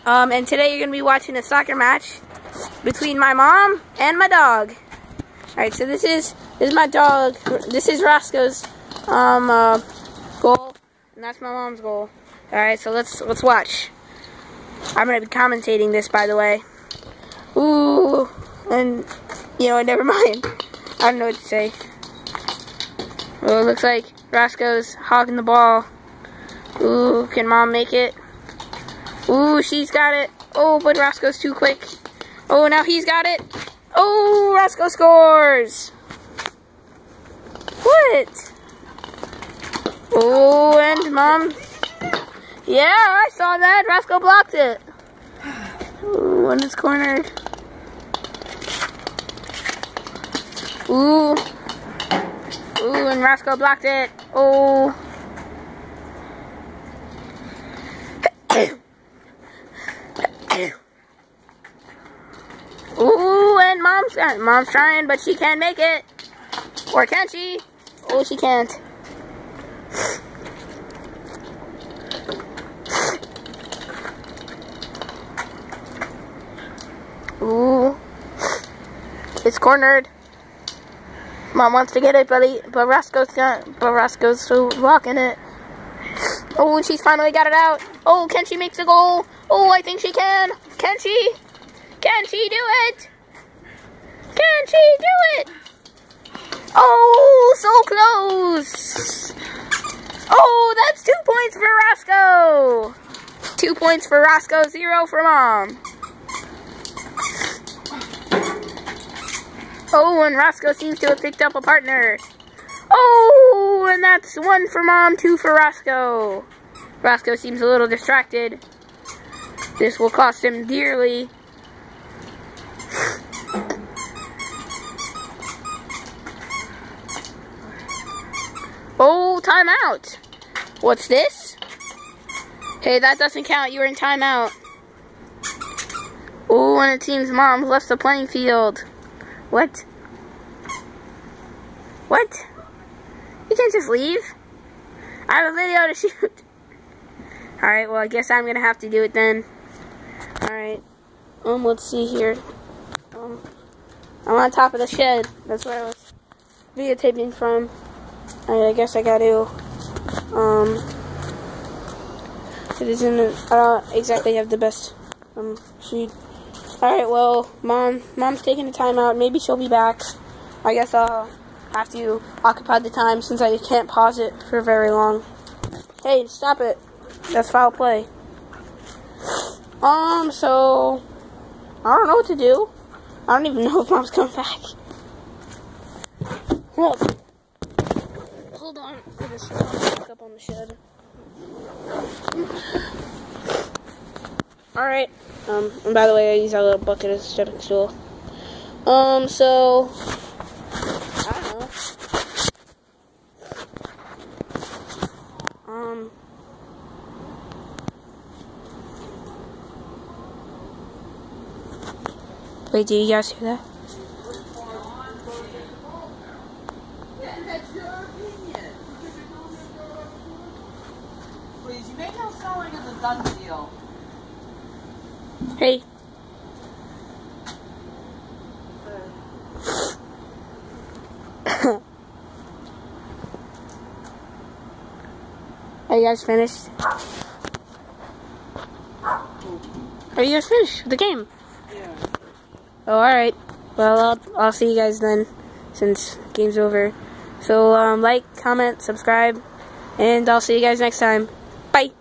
And today you're going to be watching a soccer match between my mom and my dog. Alright, so this is my dog. This is Roscoe's goal, and that's my mom's goal. Alright, so let's watch. I'm going to be commentating this, by the way. Ooh, and, you know, never mind. I don't know what to say. Well, it looks like Roscoe's hogging the ball. Ooh, can mom make it? Ooh, she's got it. Oh, but Roscoe's too quick. Oh, now he's got it. Oh, Roscoe scores. What? Oh, and mom. Yeah, I saw that. Roscoe blocked it. Ooh, and it's cornered. Ooh. Ooh, and Roscoe blocked it. Oh. Ooh, and mom's trying, but she can't make it. Or can she? Oh, she can't. Ooh. It's cornered. Mom wants to get it, but Roscoe's still blocking it. Oh, and she's finally got it out. Oh, can she make the goal? Oh, I think she can. Can she? Can she do it? Can she do it? Oh, so close. Oh, that's 2 points for Roscoe. 2 points for Roscoe, 0 for mom. Oh, and Roscoe seems to have picked up a partner. Oh, and that's 1 for mom, 2 for Roscoe. Roscoe seems a little distracted. This will cost him dearly. Oh, timeout. What's this? Hey, that doesn't count. You were in timeout. Oh, and it seems mom left the playing field. What? What? You can't just leave. I have a video to shoot. Alright, well, I guess I'm gonna have to do it then. Alright. Let's see here. I'm on top of the shed. That's where I was videotaping from. I guess I gotta, it isn't, I don't exactly have the best, sheet. Alright, well, mom's taking a time out. Maybe she'll be back. I guess I'll have to occupy the time since I can't pause it for very long. Hey, stop it. That's foul play. So, I don't know what to do. I don't even know if mom's coming back. Look. Hold on. I just stuck up on the shed. Alright. And by the way, I use that little bucket as a stepping stool. So, I don't know. Wait, do you guys hear that? Please, you make it sound like it's a done deal. Hey. Are you guys finished? Are you guys finished with the game? Yeah. Oh, alright. Well, I'll see you guys then, since game's over. So, like, comment, subscribe, and I'll see you guys next time. Bye!